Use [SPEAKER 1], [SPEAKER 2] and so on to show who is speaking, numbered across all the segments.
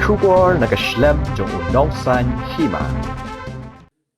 [SPEAKER 1] kubor nakaslem jong unongsan Hima.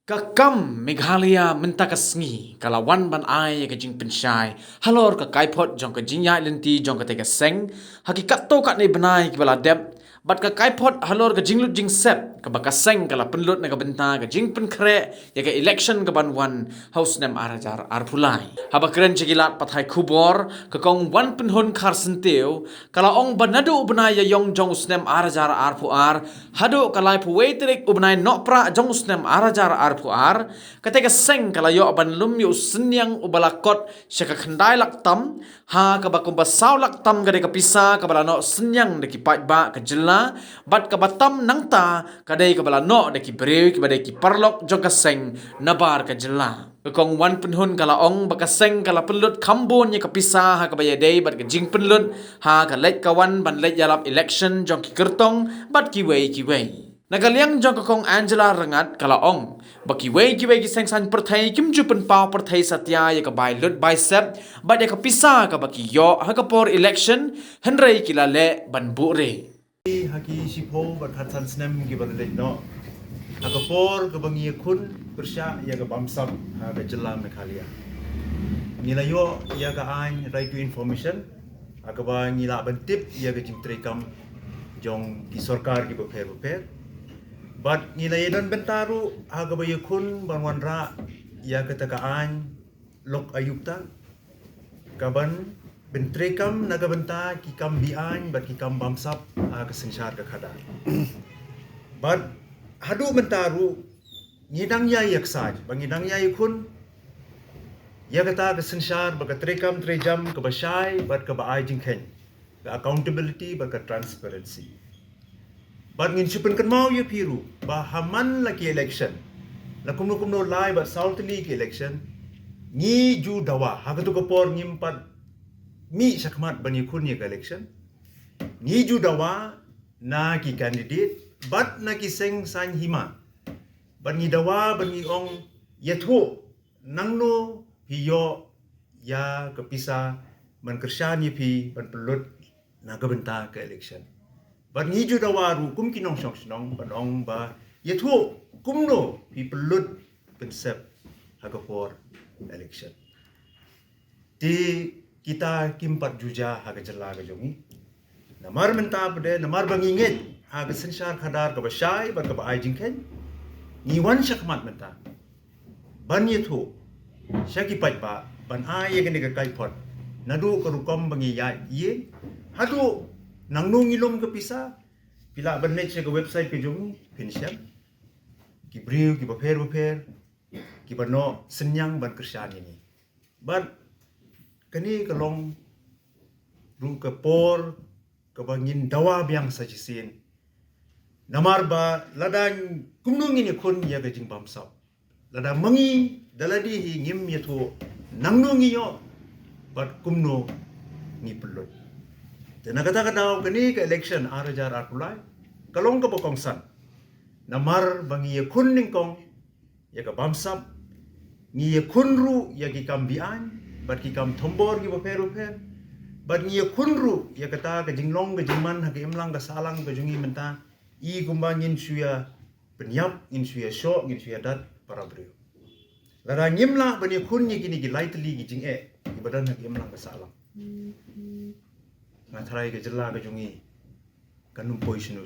[SPEAKER 2] Kakam Meghalaya mentakasngi kalawan ban ai ka jing pensyai halor ka kaipot jong ka jinya lenti jong ka tega seng hakikat to kat nei benai ki bala dep bat ka kaipot halor ka jinglut jing sep ka baka seng kala penlut na ka benta ka jing pen kre ya ka election ka ban wan house nem arajar arpulai haba kren chigilat pathai khubor ka kong wan pen hon khar senteu kala ong banadu benai ya yong jong usnem arajar arpuar hado kalai pu weitrik ubnai nokpra jong usnem arajar arpuar ketika seng kala yo ban lum yo senyang ubalakot syaka khandai lak tam ha ka bakum basau lak tam gade ka pisa ka bala no senyang de ki pai ba ka jela bat ka batam nangta kadai ka bala no de ki brew ki badai ki parlok jong ka seng nabar ka jela kong wan penhun kala ong baka seng kala penlut kambon nya ka pisa ha ka baya dei bat ka jing penlut ha ka lek kawan ban lek yalap election jong ki kertong bat Kiwei Nagaliang jong kong Angela rangat kala ong Kiwei ki seng san perthai kim ju Pynpaw perthai satya ya ka bai lut bicep bat ya ka pisa ka baki yo ha ka por election Hynrei kilale ban bu re
[SPEAKER 3] haki sipo berkatan senem ki berlek no agapor ke bangi kun bersya ya ke bamsam ke jela Meghalaya nila yo ya ke ain right to information agaba nila bentip ya ke jingtrekam jong ki sarkar ki beper but nila yedan bentaru agaba ya kun banwan ra ya ke takaan lok ayukta kaban bentrekam naga benta ki kam bian bat ki kam bamsap ke sensar ke khada but hadu bentaru ngidang ya yaksaj bangidang ya ikun ya kata ke sensar baka trekam trejam ke basai bat ke baai jingkhen ke accountability bat ke transparency bat ngin chupen kan mau ya piru ba haman laki election la kumno lai bat southly ki election ni ju dawa hagatu ko por ngimpat mi sakmat bani kun ya election ni ju dawa na ki candidate bat na ki seng san Hima ban ni dawa ban ni ong yatho nangno hiyo ya kepisa man kersani pi ban pelut na gabenta ke election ban ni ju dawa ru kum kinong song ban ong ba yatho kumno pi pelut konsep hagapor election ti kita kimpat juja haga jela ga jongi namar menta pede namar bangingit haga sensar khadar ka basai ba ka ba jingken ni wan sakmat menta ban yetho shaki pai ba ban ye gani ka kai pot nadu ka rukom bangi ya ye hadu nangnu ngilom ka pisa pila ban net ka website ka jongi pinsyam ki brew ki baper ki bano senyang ban kersan ini ban kani kalong ru ke por ke bangin dawa biang sajisin namar ba ladang kumnung ini kun ya gajing bamsap lada mangi daladi hi ngim yeto nangnung iyo bat kumno ni pelut tena kata kani ke election arajar arpulai kalong ka bokong san namar bangi ye kun ningkong ya ka bamsap ni ye kunru ya ki kambian bat ki kam thombor ki baper bat ni kunru ya kata ka jinglong ka jingman ha ki imlang ka salang ka jungi menta i gumbangin suya penyap in suya shock in suya dat para brio lara ngimla bani kun ni kini ki lightly ki jing ki badan ha ki imlang ka salang ngathrai ka jela ka jungi kanum position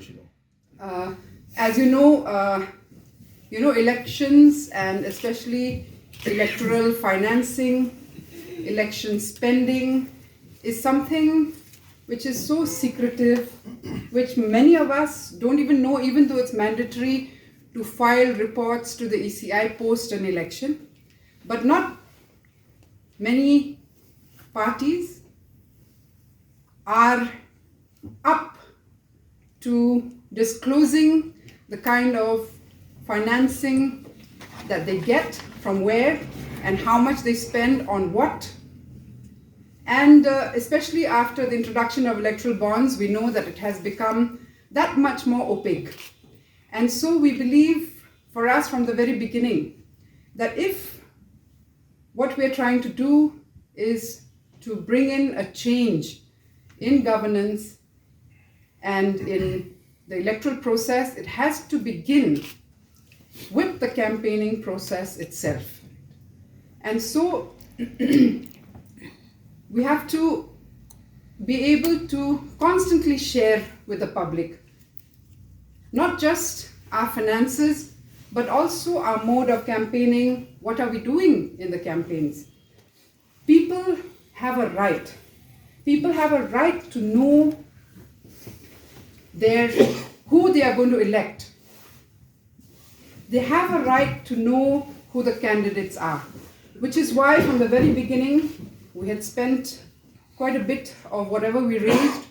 [SPEAKER 4] as you know elections and especially electoral financing election spending is something which is so secretive, which many of us don't even know, even though it's mandatory to file reports to the ECI post an election. But not many parties are up to disclosing the kind of financing that they get, from where, and how much they spend on what. And especially after the introduction of electoral bonds, we know that it has become that much more opaque. And so we believe, for us from the very beginning, that if what we're trying to do is to bring in a change in governance and in the electoral process, it has to begin with the campaigning process itself. And so we have to be able to constantly share with the public, not just our finances, but also our mode of campaigning. What are we doing in the campaigns? People have a right. People have a right to know who they are going to elect. They have a right to know who the candidates are, which is why from the very beginning we had spent quite a bit of whatever we raised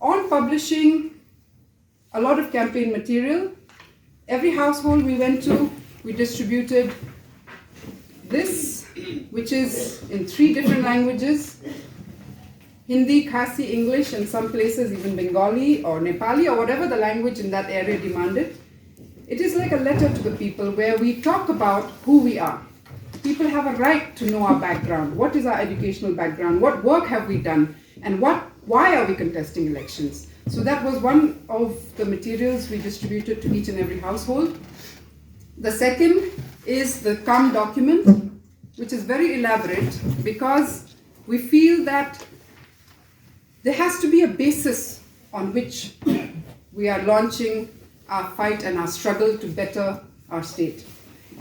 [SPEAKER 4] on publishing a lot of campaign material. Every household we went to, we distributed this, which is in 3 different languages: Hindi, Khasi, English, and some places even Bengali or Nepali or whatever the language in that area demanded. It is like a letter to the people where we talk about who we are. People have a right to know our background. What is our educational background? What work have we done? And why are we contesting elections? So that was one of the materials we distributed to each and every household. The second is the come document, which is very elaborate because we feel that there has to be a basis on which we are launching our fight and our struggle to better our state.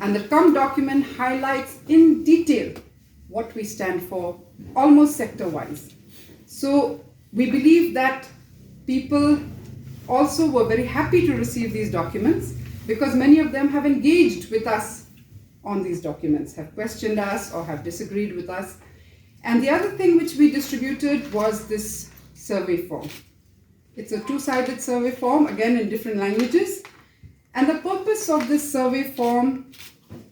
[SPEAKER 4] And the come document highlights in detail what we stand for, almost sector-wise. So we believe that people also were very happy to receive these documents because many of them have engaged with us on these documents, have questioned us or have disagreed with us. And the other thing which we distributed was this survey form. It's a 2-sided survey form, again in different languages. And the purpose of this survey form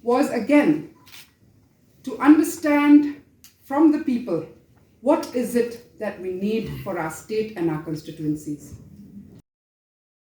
[SPEAKER 4] was, again, to understand from the people what is it that we need for our state and our constituencies.